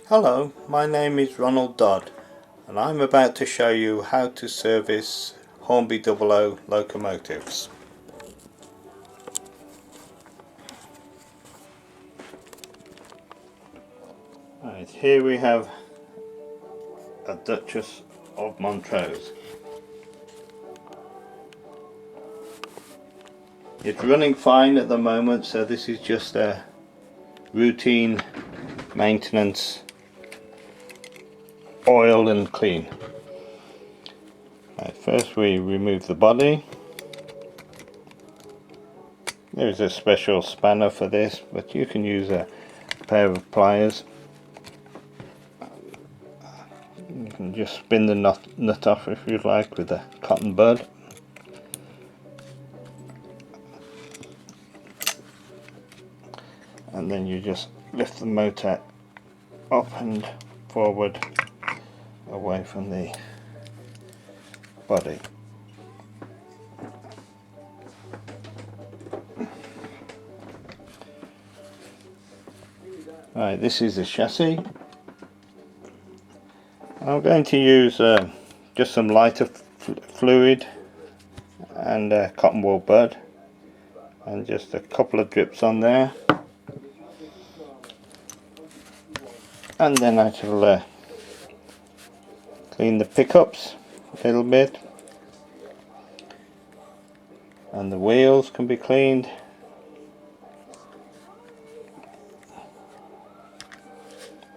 Hello, my name is Ronald Dodd and I'm about to show you how to service Hornby Dublo locomotives. Right, here we have a Duchess of Montrose. It's running fine at the moment, so this is just a routine maintenance oil and clean. Right, first we remove the body. There's a special spanner for this, but you can use a pair of pliers. You can just spin the nut off if you like with a cotton bud. And then you just lift the motor up and forward away from the body. Right, this is the chassis. I'm going to use just some lighter fluid and a cotton wool bud and just a couple of drips on there, and then I shall clean the pickups a little bit, and the wheels can be cleaned.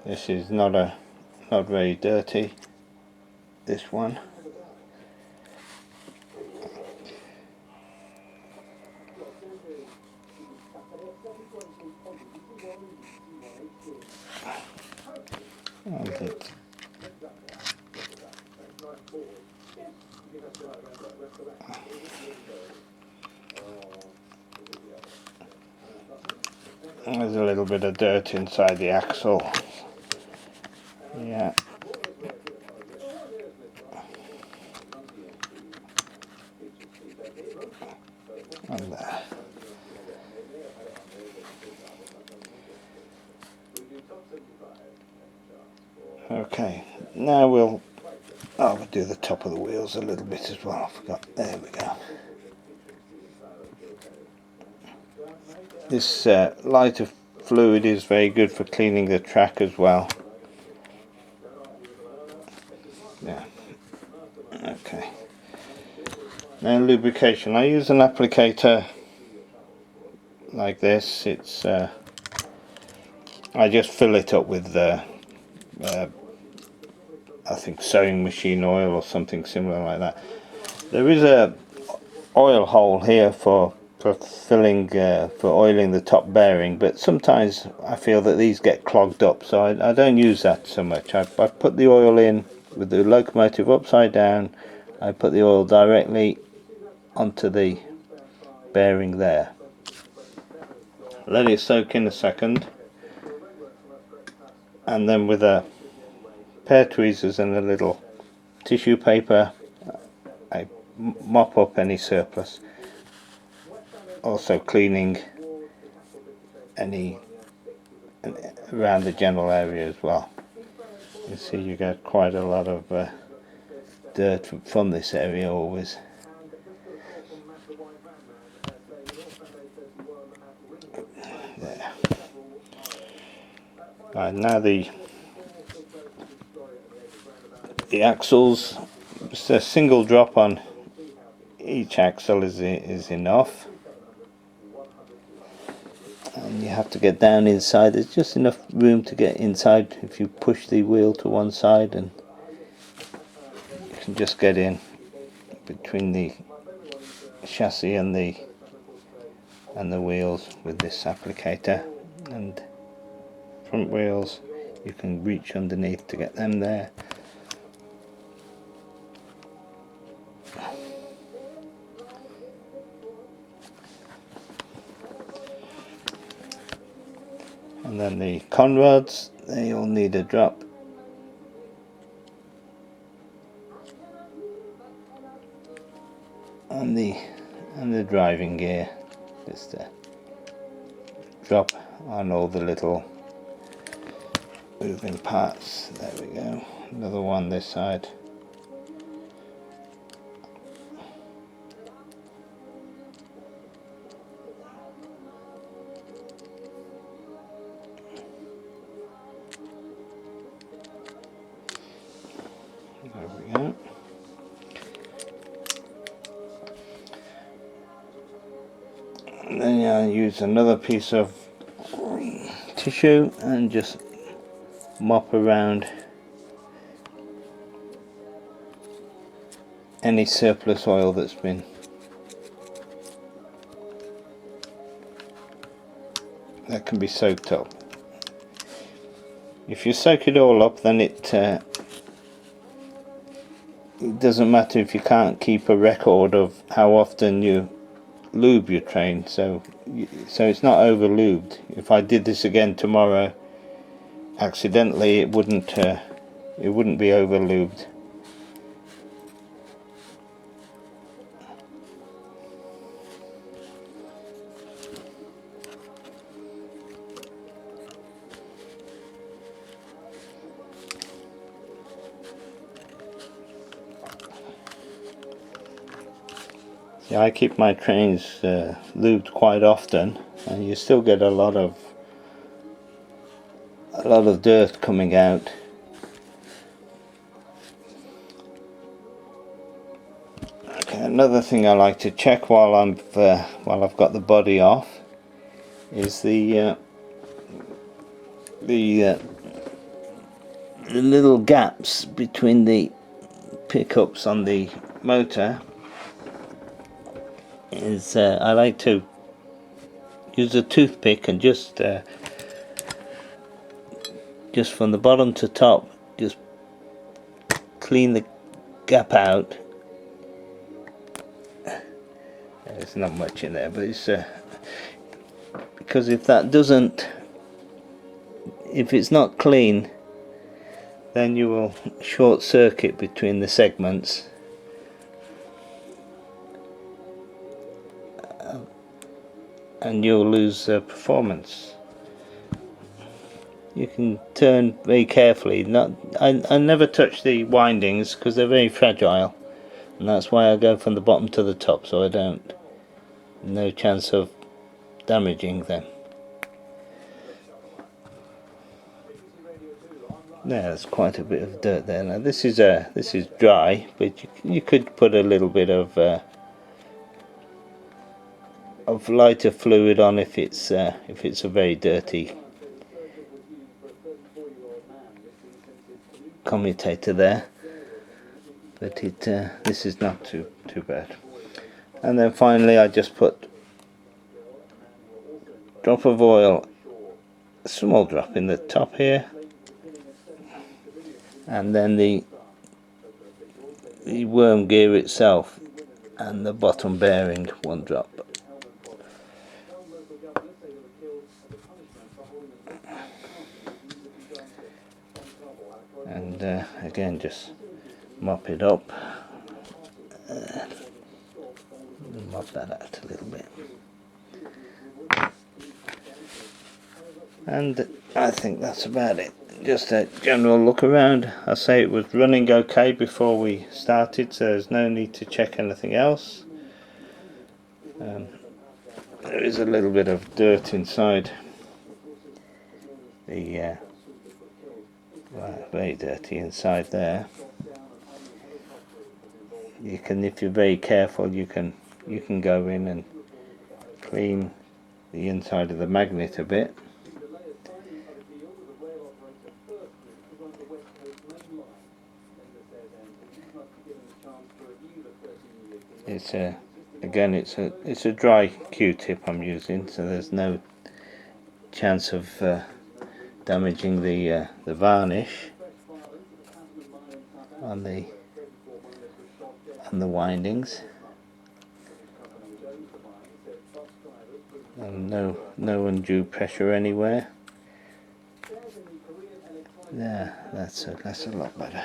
This is not very dirty, this one. And there's a little bit of dirt inside the axle. Yeah. And there. Okay, now we'll do the top of the wheels a little bit as well. I forgot. There we go. This lighter fluid is very good for cleaning the track as well. Yeah. Okay. Now lubrication. I use an applicator like this. It's I just fill it up with I think sewing machine oil or something similar like that. There is a oil hole here for filling for oiling the top bearing, but sometimes I feel that these get clogged up, so I don't use that so much. I put the oil in with the locomotive upside down. I put the oil directly onto the bearing there. Let it soak in a second, and then with a pair of tweezers and a little tissue paper I mop up any surplus, also cleaning any around the general area as well. You see you get quite a lot of dirt from this area always. There. Right, now the axles, just a single drop on each axle is enough, and you have to get down inside. There's just enough room to get inside if you push the wheel to one side, and you can just get in between the chassis and the wheels with this applicator. And front wheels, you can reach underneath to get them there. And then the conrods, they all need a drop. And the driving gear, just a drop on all the little moving parts. There we go. Another one this side. There we go. And then I use another piece of tissue and just mop around any surplus oil that can be soaked up. If you soak it all up, then it doesn't matter if you can't keep a record of how often you lube your train, so it's not over lubed. If I did this again tomorrow accidentally, it wouldn't be over lubed. Yeah, I keep my trains lubed quite often, and you still get a lot of dirt coming out. Okay, another thing I like to check while I've got the body off is the little gaps between the pickups on the motor. I like to use a toothpick and just from the bottom to top, just clean the gap out. There's not much in there, but it's because if it's not clean, then you will short circuit between the segments. And you'll lose performance. You can turn very carefully. I never touch the windings because they're very fragile, and that's why I go from the bottom to the top, so no chance of damaging them. There's quite a bit of dirt there. Now this is dry, but you could put a little bit of lighter fluid on if it's a very dirty commutator there, but this is not too bad. And then finally I just put a drop of oil, a small drop in the top here, and then the worm gear itself and the bottom bearing, 1 drop. And again, just mop it up, mop that out a little bit, and I think that's about it. Just a general look around. I say it was running okay before we started, so there's no need to check anything else. There is a little bit of dirt inside the very dirty inside there. You can, if you're very careful, you can go in and clean the inside of the magnet a bit. It's again it's a dry Q-tip I'm using, so there's no chance of damaging the varnish on the windings, and no undue pressure anywhere. Yeah, that's a lot better.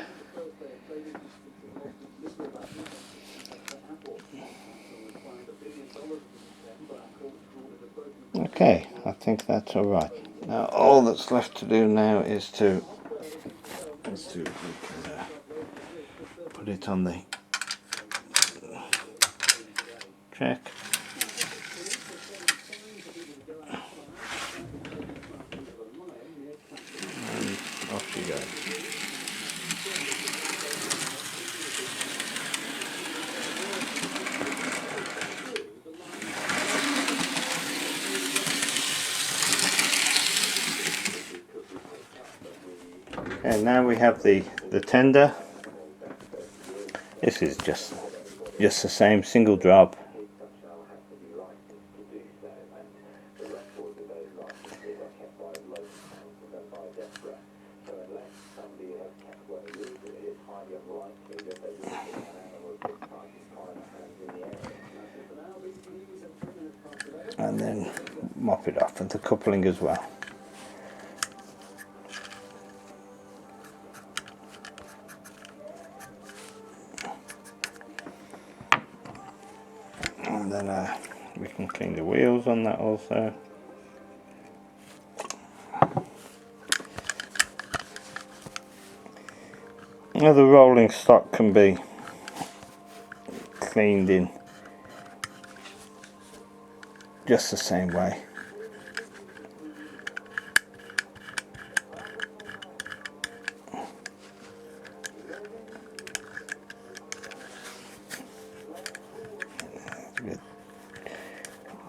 Okay, I think that's all right. Now all that's left to do now is to put it on the track. And off you go. And now we have the tender. This is just the same, single drop. And then mop it off, and the coupling as well. And then we can clean the wheels on that also. Now the rolling stock can be cleaned in just the same way.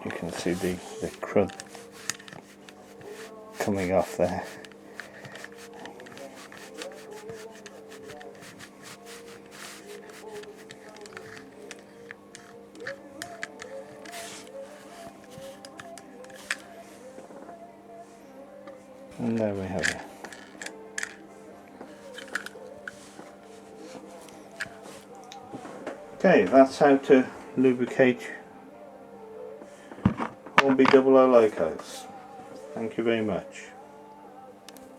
You can see the crud coming off there. And there we have it. Okay, that's how to lubricate Hornby Dublo locos. Thank you very much.